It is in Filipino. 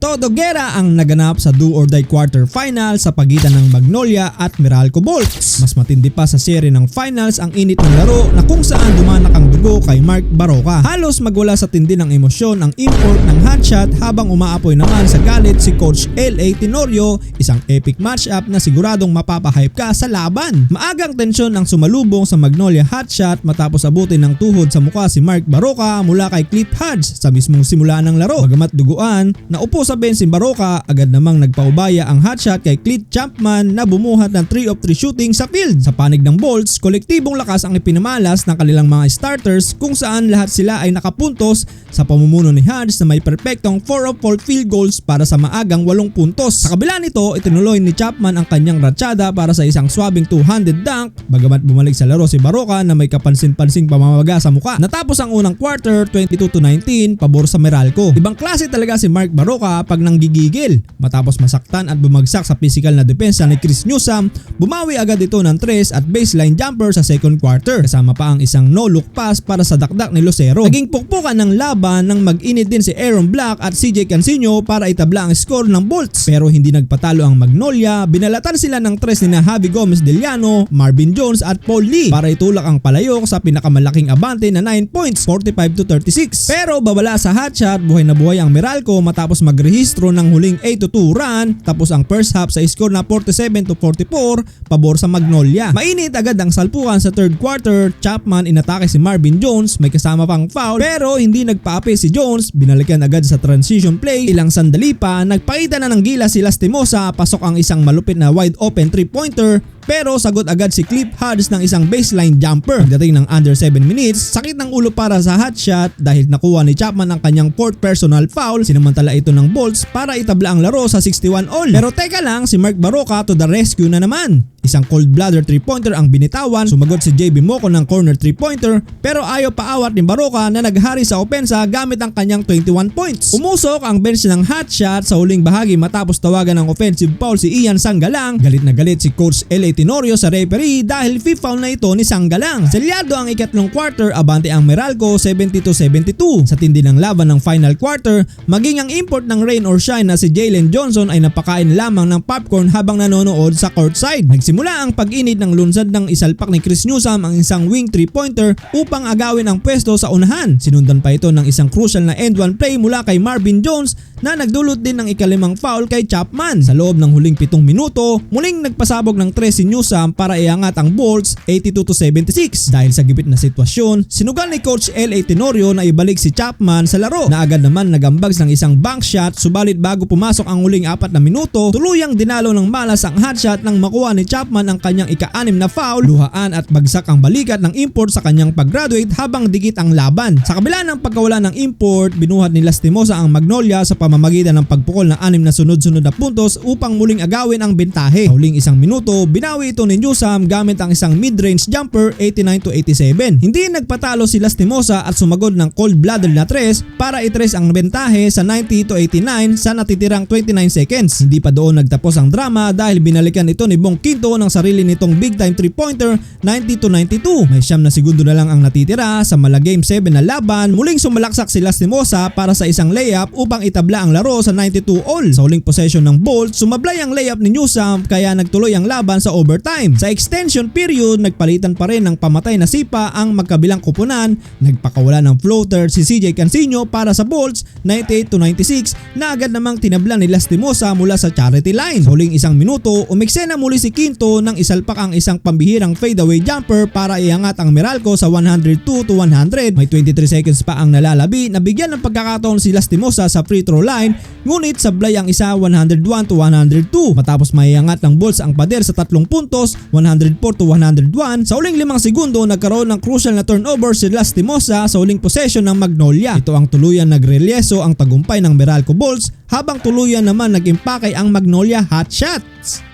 Todo gera ang naganap sa do or die quarterfinal sa pagitan ng Magnolia at Meralco Bolts. Mas matindi pa sa seri ng finals ang init ng laro na kung saan dumanak ang dugo kay Mark Barroca. Halos magwala sa tindi ng emosyon ang import ng hotshot habang umaapoy naman sa galit si Coach L.A. Tenorio, isang epic matchup na siguradong mapapahype ka sa laban. Maagang tensyon ang sumalubong sa Magnolia hotshot matapos abutin ng tuhod sa mukha si Mark Barroca mula kay Cliff Hodge sa mismong simula ng laro. Bagamat duguan, naupo sa bench si Barroca, agad namang nagpaubaya ang hotshot kay Clint Chapman na bumuhat ng 3 of 3 shooting sa field. Sa panig ng Bolts, kolektibong lakas ang ipinamalas ng kanilang mga starters kung saan lahat sila ay nakapuntos sa pamumuno ni Hodge na may perpektong 4 of 4 field goals para sa maagang 8 puntos. Sa kabila nito, itinuloy ni Chapman ang kanyang ratsyada para sa isang swabing 200 dunk bagamat bumalik sa laro si Barroca na may kapansin-pansing pamamaga sa muka. Natapos ang unang quarter 22-19 pabor sa Meralco. Ibang klase talaga si Mark Barroca pag nanggigigil. Matapos masaktan at bumagsak sa physical na depensa ni Chris Newsome, bumawi agad ito ng 3 at baseline jumper sa second quarter. Kasama pa ang isang no-look pass para sa dakdak ni Lucero. Naging pukpukan ng laban nang mag-init din si Aaron Black at CJ Cansino para itabla ang score ng Bolts. Pero hindi nagpatalo ang Magnolia, binalatan sila ng 3 ni Javi Gomez Deliano, Marvin Jones at Paul Lee para itulak ang palayok sa pinakamalaking abante na 9 points, 45-36. Pero babala sa hotshot, buhay na buhay ang Meralco matapos magrehistro ng huling 8-2 run, tapos ang first half sa score na 47-44 pabor sa Magnolia. Mainit agad ang salpukan sa third quarter. Chapman inatake si Marvin Jones, may kasama pang foul pero hindi nagpaapi si Jones, binalikan agad sa transition play. Ilang sandali pa, nagpakita na ng gila si Lastimosa, pasok ang isang malupit na wide open 3-pointer pero sagot agad si Cliff Hodge ng isang baseline jumper. Pagdating ng under 7 minutes, sakit ng ulo para sa hotshot dahil nakuha ni Chapman ang kanyang 4th personal foul. Sinamantala ito ng Bolts para itabla ang laro sa 61 all. Pero teka lang, si Mark Barroca to the rescue na naman. Isang cold-blooded 3-pointer ang binitawan, sumagot si JB Moco ng corner 3-pointer pero ayaw paawat ni Barroca na naghari sa opensa gamit ang kanyang 21 points. Umusok ang bench ng hotshot sa huling bahagi matapos tawagan ng offensive foul si Ian Sangalang. Galit na galit si Coach L.A. Tenorio sa referee dahil fifth foul na ito ni Sangalang. Selyado ang ikatlong quarter, abante ang Meralco 70-72. Sa tindi ng laban ng final quarter, maging ang import ng rain or shine na si Jalen Johnson ay napakain lamang ng popcorn habang nanonood sa courtside. Nagsimula ang pag-init ng lunsad ng isalpak ni Chris Newsome ang isang wing 3-pointer upang agawin ang pwesto sa unahan. Sinundan pa ito ng isang crucial na end-one play mula kay Marvin Jones na nagdulot din ng ikalimang foul kay Chapman. Sa loob ng huling 7 minuto, muling nagpasabog ng 3 si Newsome para iangat ang Bolts 82-76. Dahil sa gipit na sitwasyon, sinugal ni Coach L.A. Tenorio na ibalik si Chapman sa laro na agad naman nagambags ng isang bank shot, subalit bago pumasok ang huling 4 na minuto, tuluyang dinalo ng malas ang hotshot nang makuha ni Chapman ang kanyang ika-6 na foul, luhaan at bagsak ang balikat ng import sa kanyang pag-graduate habang dikit ang laban. Sa kabila ng pagkawala ng import, binuhat ni Lastimosa ang Magnolia sa pamamagitan ng pagpukol ng 6 na sunod-sunod na puntos upang muling agawin ang bentahe. Sa huling 1 minuto, binawi ito ni Newsome gamit ang isang mid-range jumper 89-87. Hindi nagpatalo si Lastimosa at sumagod ng cold-blooded na 3 para i-3 ang bentahe sa 90-89 sa natitirang 29 seconds. Hindi pa doon nagtapos ang drama dahil binalikan ito ni Bong Quinto ng sarili nitong big time 3-pointer 90-92. May 9 na segundo na lang ang natitira sa mala game 7 na laban. Muling sumalaksak si Lastimosa para sa isang layup upang itabla ang laro sa 92 all. Sa huling possession ng Bolts, sumablay ang layup ni Newsome kaya nagtuloy ang laban sa overtime. Sa extension period, nagpalitan pa rin ng pamatay na sipa ang magkabilang kupunan. Nagpakawala ng floater si CJ Cansino para sa Bolts 98-96 na agad namang tinabla ni Lastimosa mula sa charity line. Sa huling 1 minuto, umeksena muli si Quinto nang isalpak ang isang pambihirang fadeaway jumper para iangat ang Meralco sa 102-100. May 23 seconds pa ang nalalabi, nabigyan ng pagkakataon si Lastimosa sa free throw line, ngunit sablay ang isa 101-102. Matapos maiangat ng Bolts ang pader sa 3 puntos, 104-101. Sa huling 5 segundo, nagkaroon ng crucial na turnover si Lastimosa sa huling possession ng Magnolia. Ito ang tuluyan nagrelyeso ang tagumpay ng Meralco Bolts habang tuluyan naman nag-impake ang Magnolia Hotshots.